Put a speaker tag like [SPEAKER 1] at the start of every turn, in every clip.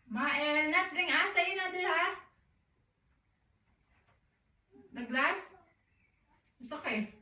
[SPEAKER 1] Mael, natring asa yun na dira. Naglas? Gusto kayo?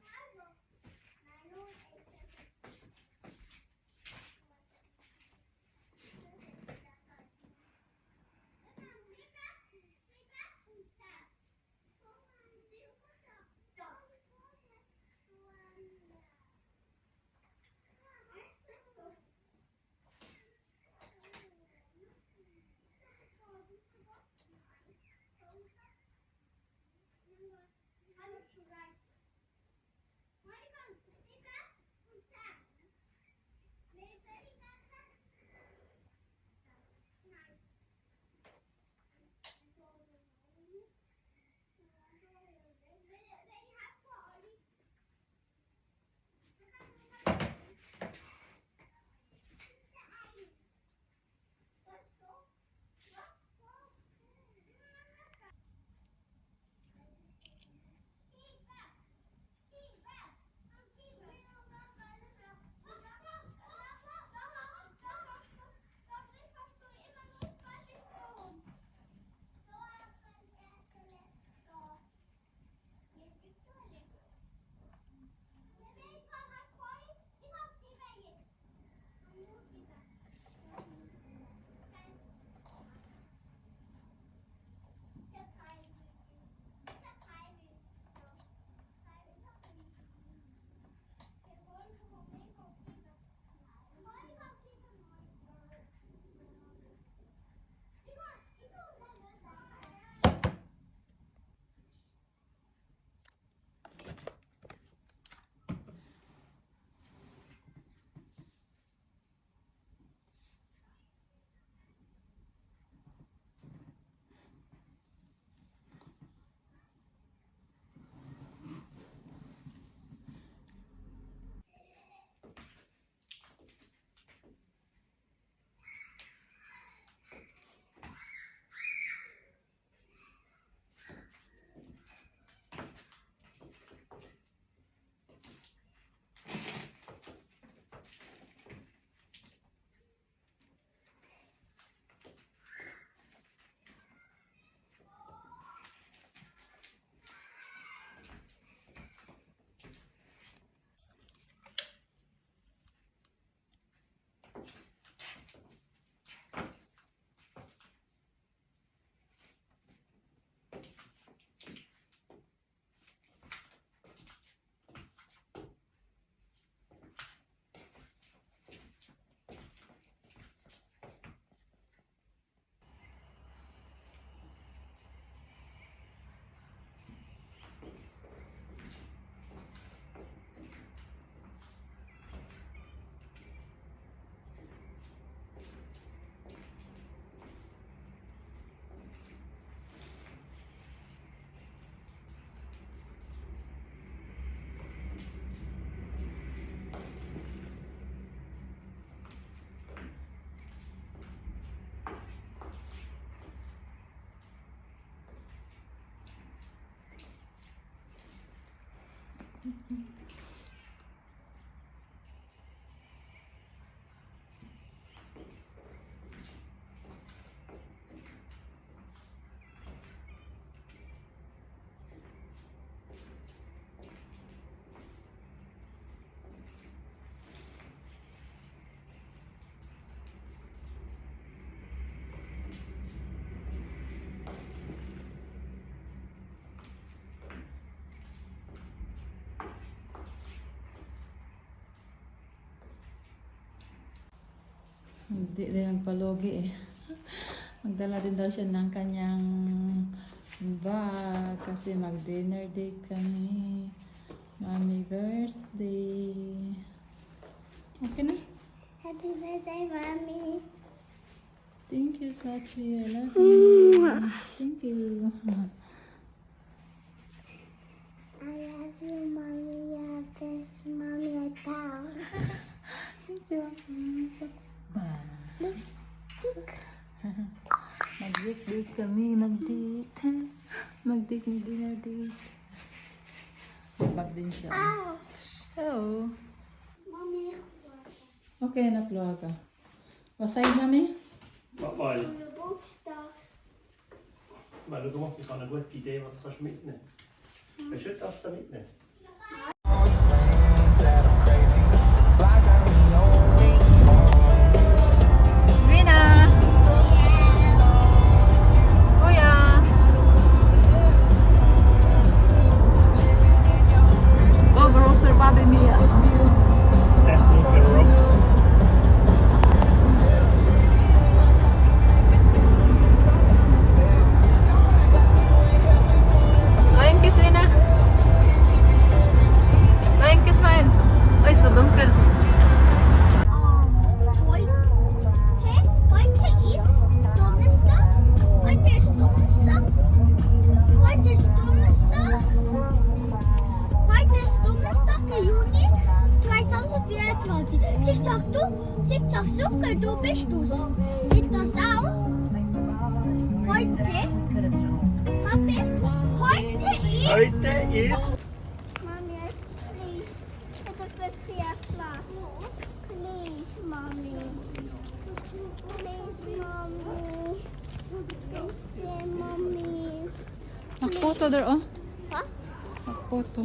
[SPEAKER 1] Hindi din magpalogi eh. Magdala din daw siya ng kanyang bag kasi mag-dinner date kami. Mommy birthday. Okay na?
[SPEAKER 2] Happy birthday, Mommy.
[SPEAKER 1] Thank you, Sachi. I love you. Thank you.
[SPEAKER 2] I love you, Mommy. You're the best Mommy I found.
[SPEAKER 1] Thank you.
[SPEAKER 2] Lipstick.
[SPEAKER 1] Mag-date kami. Mag-date. Mag-date ni dinner date. Mag din siya.
[SPEAKER 2] Ouch.
[SPEAKER 1] Oh.
[SPEAKER 2] Mommy,
[SPEAKER 1] Okay, nakluha ka. Wasay kami?
[SPEAKER 3] Bakal.
[SPEAKER 2] ano po? Geburtstag.
[SPEAKER 3] Weil du machst, das war eine gute Idee, was kannst du mitnehmen. Willst du das da mitnehmen?
[SPEAKER 1] Rina! Kuya! Oh, grocer Bobby Mia.
[SPEAKER 3] Echt niet meer rock.
[SPEAKER 1] Lion kiss, Rina. Lion kiss, man. Ay, sudungkal.
[SPEAKER 2] Heute ist Donnerstag. Heute ist Donnerstag. Heute ist Donnerstag. Heute ist Donnerstag, Juni 2024. Zickzack, Zucker, du bist du's. Ist das auch? Heute? Papi, heute ist...
[SPEAKER 3] Heute ist...
[SPEAKER 2] Mommy, please. Put a good here, class. Please, mommy. Please, mommy. Please, mommy.
[SPEAKER 1] Mag-photo there, oh.
[SPEAKER 2] What?
[SPEAKER 1] Mag-photo.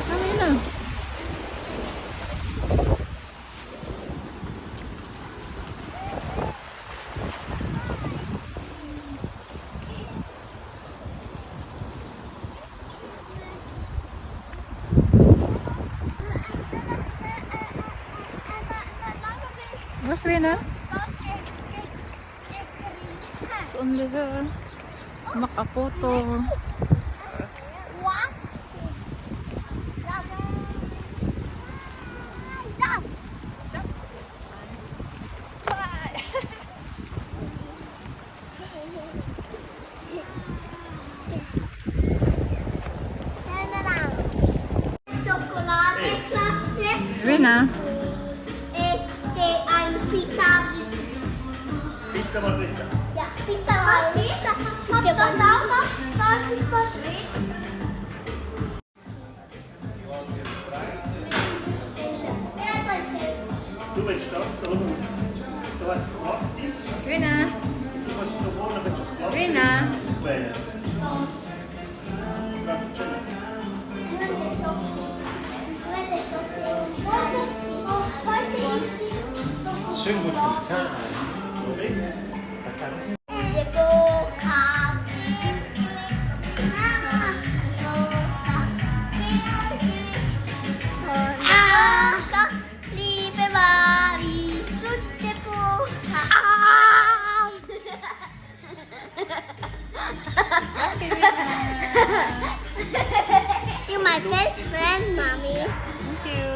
[SPEAKER 1] Kami na. What's Rina? It's only her. Makapoto.
[SPEAKER 2] What? Jump. Schokoladeklasse.
[SPEAKER 1] Rina.
[SPEAKER 2] Pizza.
[SPEAKER 3] Pizza Margherita.
[SPEAKER 2] Ja, Pizza Margherita. Kommt das auch noch? Soll ich das reden?
[SPEAKER 3] Du willst das da oben. So als gratis.
[SPEAKER 1] Rina.
[SPEAKER 3] Du kannst da vorne willst du das Glas
[SPEAKER 1] Rina.
[SPEAKER 3] auswählen. Schön gut zum Tag. Was kann ich?
[SPEAKER 2] Liebe Marie, Sutte You're my best friend, Mommy.
[SPEAKER 1] Thank you.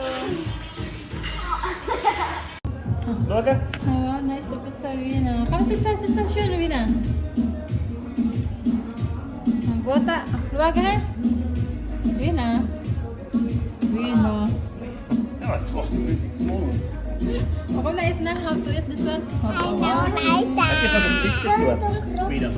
[SPEAKER 3] Schau.
[SPEAKER 1] Oh, nice the pizza, Rina. Come sit soon, Rina. Bota. Luwag her. Rina. Rina.
[SPEAKER 3] Ja, het kost een beetje small.
[SPEAKER 1] Ako na eat na. How to eat this one?
[SPEAKER 2] I know,
[SPEAKER 3] Heb je van een tikje toe? Wie dan?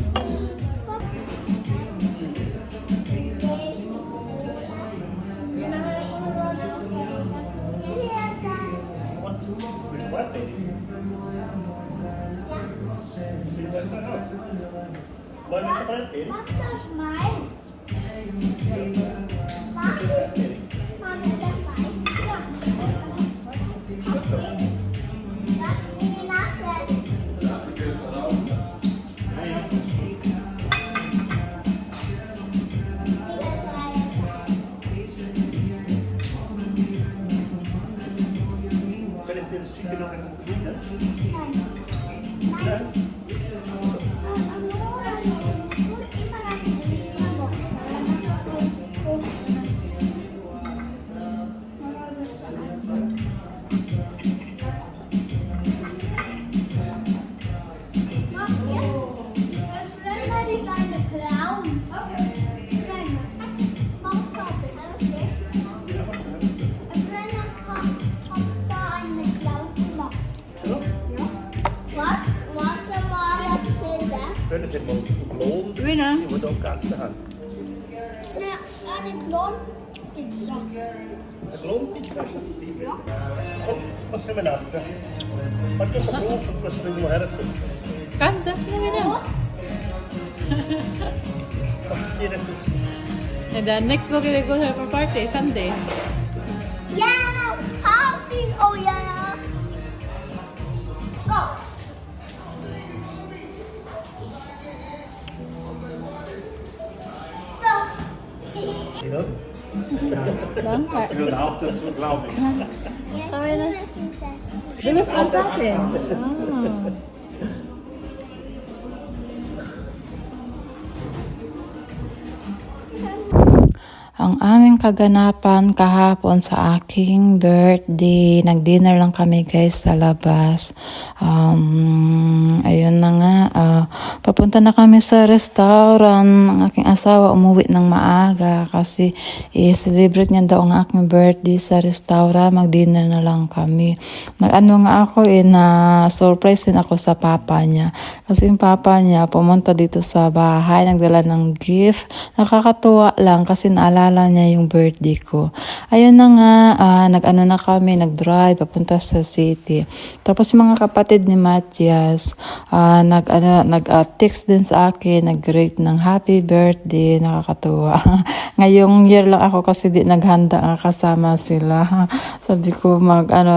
[SPEAKER 3] Which what baby? Wollen wir Schokolade baby?
[SPEAKER 2] What's das meins? Mami, das meins. Ja. Okay. Das ist die Nase.
[SPEAKER 3] Kan ik dit zieken nog even opnieuw? Kunnen ze maar blond?
[SPEAKER 1] Rina.
[SPEAKER 3] Die moet ook kasten gaan.
[SPEAKER 2] Een klon. pizza.
[SPEAKER 3] Blomkitsa siivri. Vad ska vi läsa? Vad ska jag blom för att det går här ett pizza?
[SPEAKER 1] Kandas na minam. And then next week we go here for party, Sunday.
[SPEAKER 2] Yeah, party. Oh yeah. Go. Stop.
[SPEAKER 3] Ja.
[SPEAKER 1] Danke.
[SPEAKER 3] Ich bin auch dazu, glaube ich.
[SPEAKER 1] Sorry na.
[SPEAKER 2] Pizza.
[SPEAKER 1] Du bist Prinzessin. Ah. Ang aming kaganapan kahapon sa aking birthday, nag-dinner lang kami guys sa labas. Ayun na nga, papunta na kami sa restaurant. Ang aking asawa umuwi ng maaga kasi i-celebrate niya daw ang aking birthday sa restaurant. Mag-dinner na lang kami. Nag-ano nga ako na-surprise din ako sa papa niya. Kasi yung papa niya pumunta dito sa bahay, nagdala ng gift. Nakakatuwa lang kasi naalala niya yung birthday ko. Ayun na nga, nag-ano na kami, nag-drive, papunta sa city. Tapos yung mga kapatid ni Matias, nag-text din sa akin, nag-greet ng happy birthday, nakakatuwa. Ngayong year lang ako kasi di naghanda nga kasama sila. Sabi ko,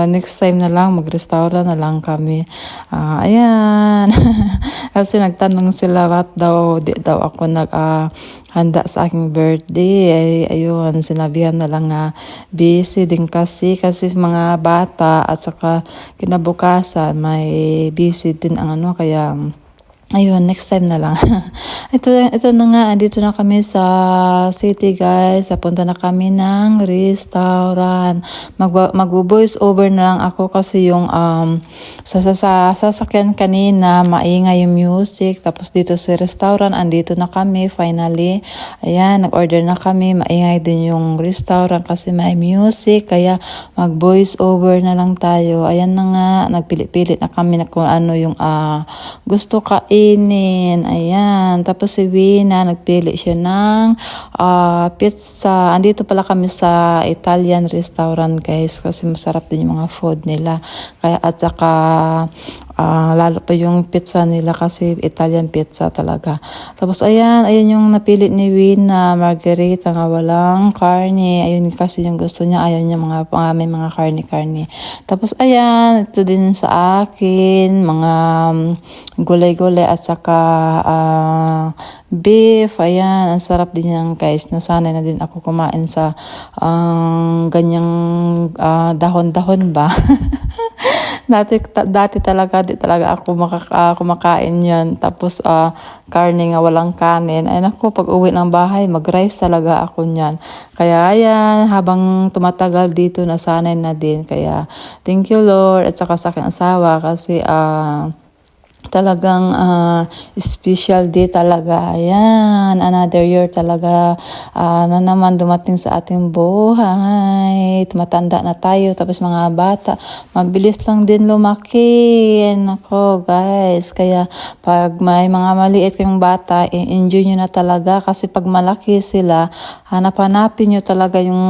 [SPEAKER 1] next time na lang, mag-restaurant na lang kami. Ayan. Kasi nagtanong sila, what daw, di daw ako handa sa aking birthday. Ayun, sinabihan na lang busy din kasi mga bata at saka kinabukasan may busy din ang kaya ayun, next time na lang. ito na nga, dito na kami sa city guys. Punta na kami ng restaurant. Mag-voice over na lang ako kasi yung sa sasakyan kanina, maingay yung music. Tapos dito sa restaurant, andito na kami finally. Ayan, nag-order na kami. Maingay din yung restaurant kasi may music. Kaya mag-voice over na lang tayo. Ayan na nga, nagpilit-pilit na kami na kung ano yung gusto kainin. Ayan. Tapos si Wina, nagpili siya ng pizza. Andito pala kami sa Italian restaurant guys kasi masarap din yung mga food nila. Kaya at saka lalo pa yung pizza nila kasi Italian pizza talaga. Tapos ayan yung napili ni Wina, margherita nga walang karne. Ayun kasi yung gusto niya. Ayaw niya may mga karne-karne. Tapos ayan, ito din sa akin, mga gulay-gulay at saka beef. Ayan, ang sarap din yan guys. Nasanay na din ako kumain sa ganyang dahon-dahon ba. Dati talaga, di talaga ako kumakain yan. Tapos karne nga walang kanin. Ay naku, pag uwi ng bahay, mag-rice talaga ako niyan. Kaya ayan, habang tumatagal dito, nasanay na din. Kaya thank you Lord at saka sa aking asawa kasi talagang special day talaga. Ayan, another year talaga na naman dumating sa ating buhay. Tumatanda na tayo, tapos mga bata, mabilis lang din lumaki. Nako guys, kaya pag may mga maliit kayong bata, enjoy nyo na talaga kasi pag malaki sila, hanap-hanapin nyo talaga yung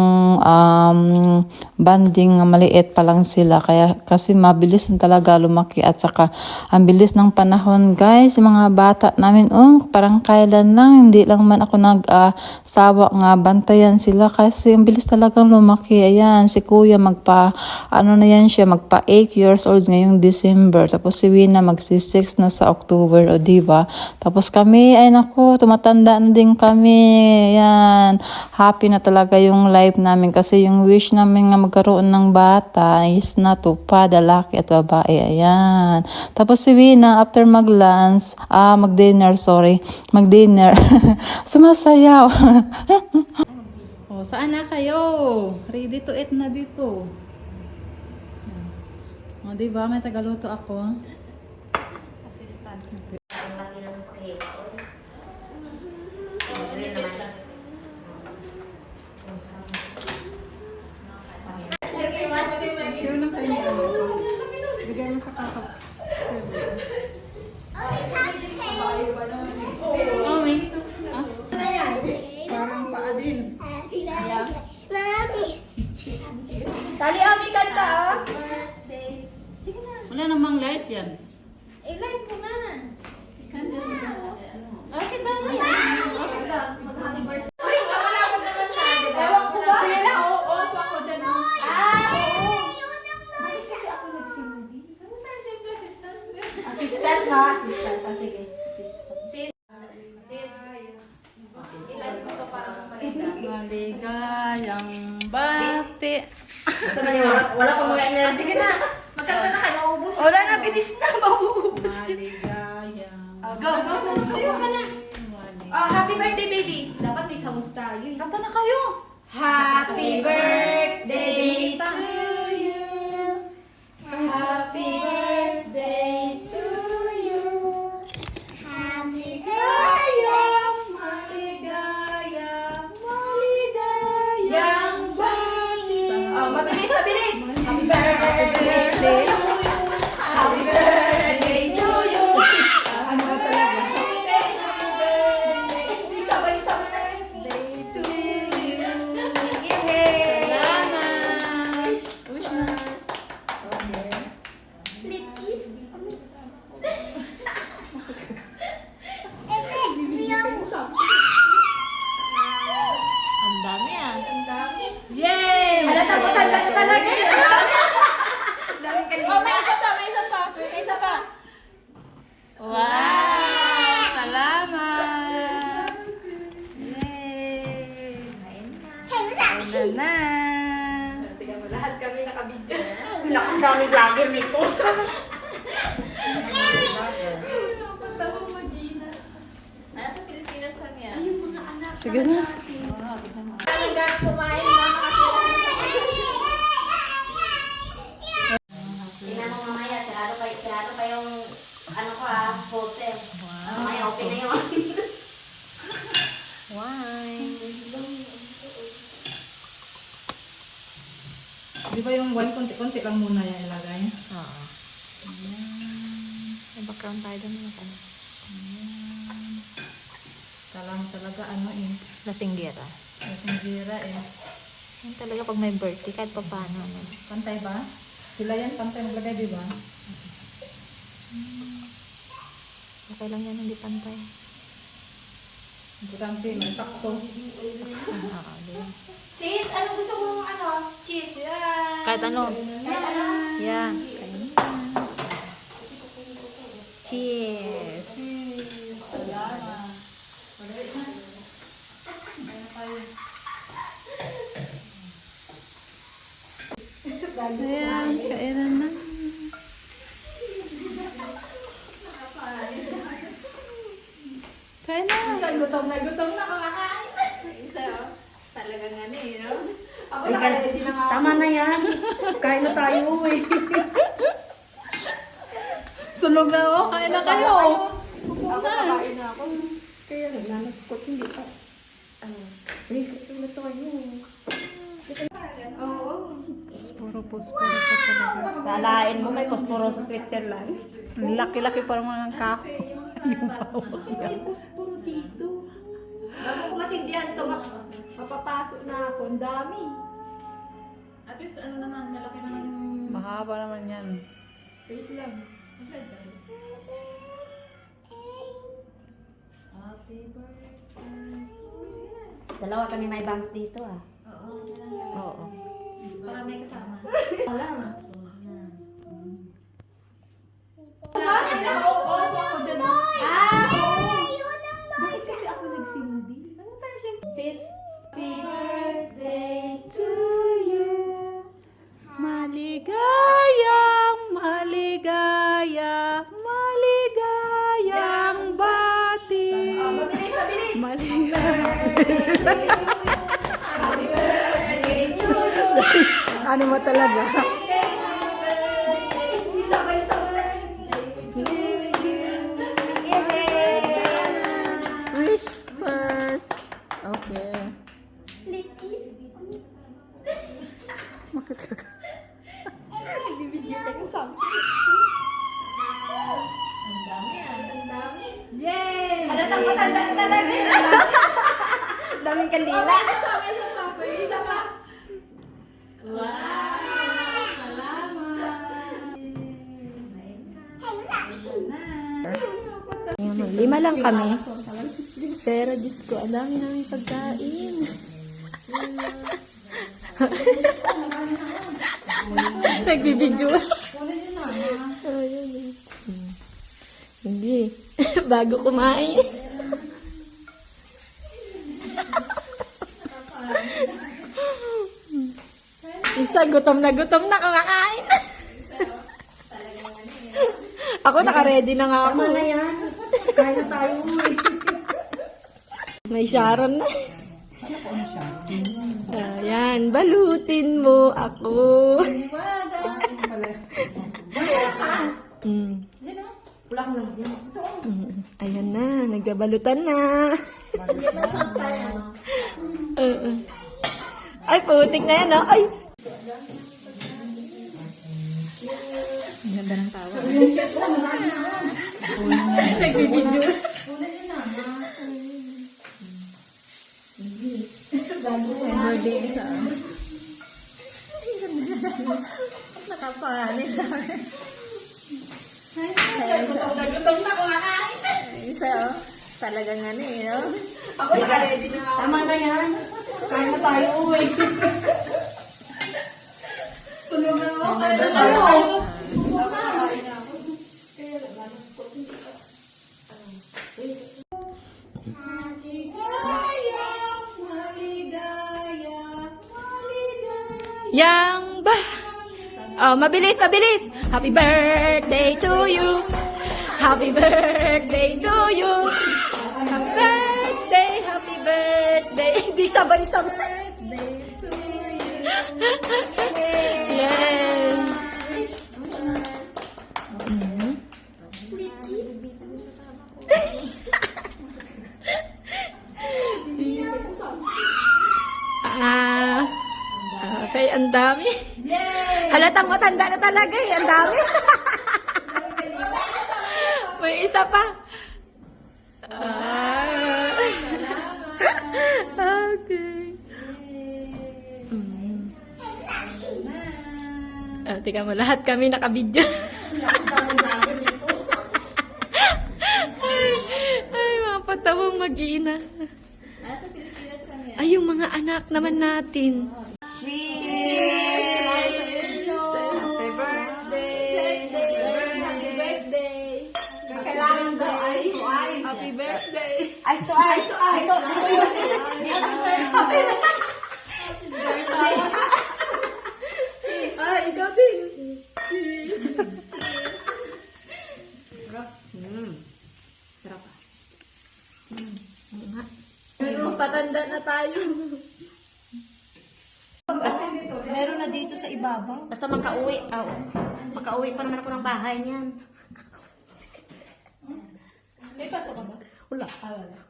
[SPEAKER 1] banding maliit pa lang sila. Kaya kasi mabilis na talaga lumaki at saka ang bilis ng panahon guys, yung mga bata namin, parang kailan lang, hindi lang man ako nag-sawa nga bantayan sila kasi ang bilis talagang lumaki. Ayan, si kuya magpa 8 years old ngayong December, tapos si Wina magsi-6 na sa October, o diba? Tapos kami, ay naku, tumatanda na din kami. Ayan, happy na talaga yung life namin kasi yung wish namin nga magkaroon ng bata is natupad, lalaki at babae. Ayan, tapos si Wina after mag-lunch, mag-dinner, sumasayaw. Saan na kayo? Ready to eat na dito. Diba, may tagaluto ako. Assistant. Okay.
[SPEAKER 4] Share lang kayo niya. Bigay mo sa kakap. Parang paa din.
[SPEAKER 1] Maligayang bati.
[SPEAKER 4] Wala pang mga energy.
[SPEAKER 5] Sige na. Magkanta na kayo. Maubos.
[SPEAKER 1] Wala na, bilis na. Mauubos.
[SPEAKER 4] Maligayang.
[SPEAKER 5] Go, go. Tayo ka na. Happy birthday, baby. Dapat may songs tayo. Kanta na kayo.
[SPEAKER 4] Happy birthday to you.
[SPEAKER 5] Happy birthday to you.
[SPEAKER 2] Happy
[SPEAKER 4] Maligayang, maligayang, maligayang bati.
[SPEAKER 5] Oh, mabilis, mabilis. Happy birthday to you. Happy birthday to you.
[SPEAKER 4] Ano ba talaga?
[SPEAKER 5] Hindi sabay-sabay.
[SPEAKER 4] To you. Yay!
[SPEAKER 1] Salamat. Wish na.
[SPEAKER 2] Let's eat. Yung
[SPEAKER 1] Ang dami ah.
[SPEAKER 5] Yay! Halata mo, tanda na talaga.
[SPEAKER 4] Daming kanina.
[SPEAKER 5] Oh, may isa pa, may isa pa. May isa pa.
[SPEAKER 1] Wow! Salamat. Yay! Ayun na.
[SPEAKER 5] Tingnan mo, lahat kami nakabidyo.
[SPEAKER 4] Ang daming vlogger nito.
[SPEAKER 5] Nasa Pilipinas lang yan.
[SPEAKER 1] Sige na.
[SPEAKER 5] Anong gas kumain na
[SPEAKER 6] Tingnan mo mamaya, sarado pa yung ano ko hotel. Mamaya open na yung
[SPEAKER 1] Wine.
[SPEAKER 4] Di ba yung wine, konti-konti lang muna yan ilagay?
[SPEAKER 1] Oo. May background tayo doon.
[SPEAKER 4] Kalang talaga ano eh.
[SPEAKER 1] Lasinggera.
[SPEAKER 4] Kasing gira eh.
[SPEAKER 1] Yan talaga pag may birthday, kahit pa paano. Ano.
[SPEAKER 4] Pantay ba? Sila yan, pantay maglagay, di ba?
[SPEAKER 1] Okay lang yan, hindi pantay.
[SPEAKER 4] Importante, may sakto.
[SPEAKER 1] Oo, di ba?
[SPEAKER 5] Sis, ano gusto mo ano? Cheese.
[SPEAKER 1] Kahit ano.
[SPEAKER 5] Kahit ano?
[SPEAKER 1] Yeah. Cheers. Ayan, kainan na. Kain na.
[SPEAKER 5] Gutom na kumakain. Isa, talagang ano eh, no? Ako naka-ready na nga.
[SPEAKER 4] Tama na yan. Kain na tayo eh.
[SPEAKER 1] Sunog na oh. Kain na kayo.
[SPEAKER 5] Ako nakain na ako.
[SPEAKER 4] Kaya naglalagkot, hindi pa. Eh, katulad tayo.
[SPEAKER 5] Oo.
[SPEAKER 1] Puro po talaga.
[SPEAKER 4] Kalain mo, may posporo sa Switzerland.
[SPEAKER 1] Ang laki-laki parang mga kahoy.
[SPEAKER 5] May puspuro dito. Bago ko masindihan ito, mapapasok na ako. Ang dami. At least ano naman, nalaki naman yung...
[SPEAKER 1] Mahaba naman yan.
[SPEAKER 5] Wait lang. Happy birthday.
[SPEAKER 6] Dalawa kami may bangs dito
[SPEAKER 5] Oo.
[SPEAKER 1] Oo.
[SPEAKER 5] Para may kasama. Bakit kasi ako nagsindi? Ano pa siya? Sis? Happy birthday to you.
[SPEAKER 1] Maligayang, maligayang bati.
[SPEAKER 5] Mabilis, mabilis!
[SPEAKER 1] Maligayang.
[SPEAKER 5] Happy birthday to you.
[SPEAKER 1] Ano mo talaga?
[SPEAKER 5] Hindi sabay-sabay.
[SPEAKER 1] Wish first. Okay.
[SPEAKER 2] Let's eat.
[SPEAKER 1] Bakit ka?
[SPEAKER 5] Ang dami ang dami. Yay! Halatang matanda na talaga.
[SPEAKER 4] Daming kandila.
[SPEAKER 5] Isa pa, isa pa. May isa pa. Wow! Salamat!
[SPEAKER 1] 5 lang kami. Pero Diyos ko, ang dami namin pagkain. Nagbibidyo. Hindi. Bago kumain.
[SPEAKER 5] Isa, gutom na kumakain. Ako, naka-ready na nga ako.
[SPEAKER 4] Tama na yan. Kaya na tayo.
[SPEAKER 5] May Sharon na. Ayan, balutin mo ako. Ayan na, nagbabalutan na. Ay, putik na yan, Ay! Ganda ng tawa. Nagbibidyo. Birthday sa nakapahanin sa akin. Gutom na kumakain. Isa, talagang ano eh, no? Ako naka-ready na ako.
[SPEAKER 4] Tama na yan. Kaya na tayo uwi.
[SPEAKER 5] Sunugan mo.
[SPEAKER 4] Kaya na tayo.
[SPEAKER 5] Yang ba? Oh, mabilis. Happy birthday to you. Happy birthday to you. Happy birthday. Hindi sabay-sabay. Yes. Okay, ang dami. Halatang matanda na talaga eh, ang dami. May isa pa. Okay. Tika mo, lahat kami nakabidyo. Ay, mga patawang mag-ina. Ay, yung mga anak naman natin. Kailangan daw happy birthday.
[SPEAKER 4] Ay, to ay.
[SPEAKER 5] Ay, ikaw din. Cheers. Sarap ah. Pero patanda na tayo.
[SPEAKER 4] Meron na dito sa ibabaw. Basta makauwi. Makauwi pa naman ako ng bahay niyan.
[SPEAKER 5] May pasok ka ba?
[SPEAKER 4] Wala.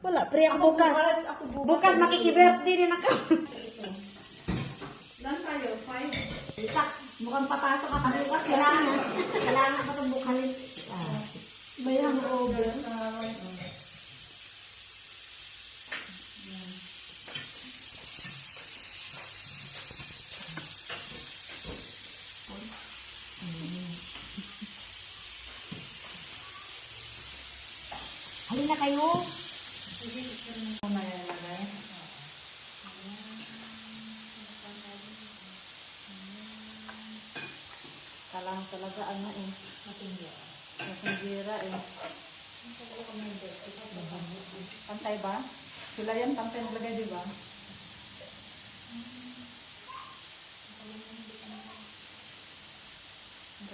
[SPEAKER 4] Wala. Pre, ako bukas. Bukas makikibirthday din ako.
[SPEAKER 5] Lan tayo? 5?
[SPEAKER 4] Mukhang papasok ka pa bukas. Kailangan pa itong bukalin.
[SPEAKER 5] May hangover.
[SPEAKER 4] Halina kayo. Kalang talaga ano eh. Masingira eh. Pantay ba? Sila yan pantay naglagay, di ba?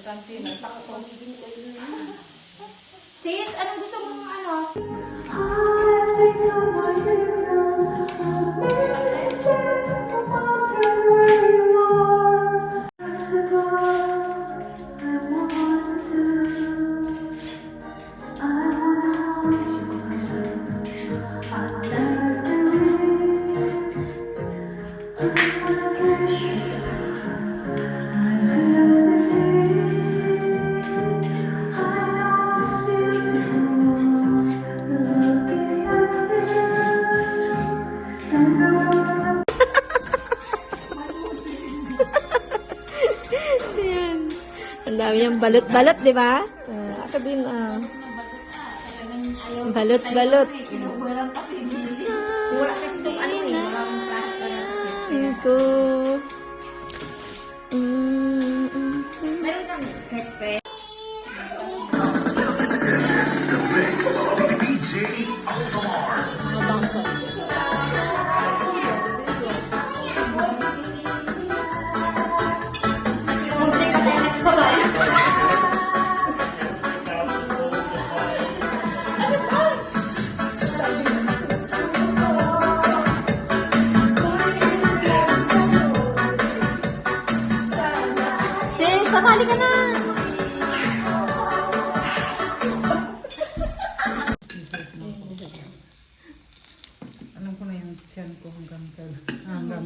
[SPEAKER 4] Garanti na. Sakto. Sis, anong gusto mong ano?
[SPEAKER 5] Ang dami yung balot-balot, di ba? Ako din, balot-balot.
[SPEAKER 4] Wala kasi itong ano eh. Walang plastic.
[SPEAKER 5] Ito.
[SPEAKER 4] Meron kang kepe. Sumali ka na!
[SPEAKER 1] Alam ko na yung tiyan ko hanggang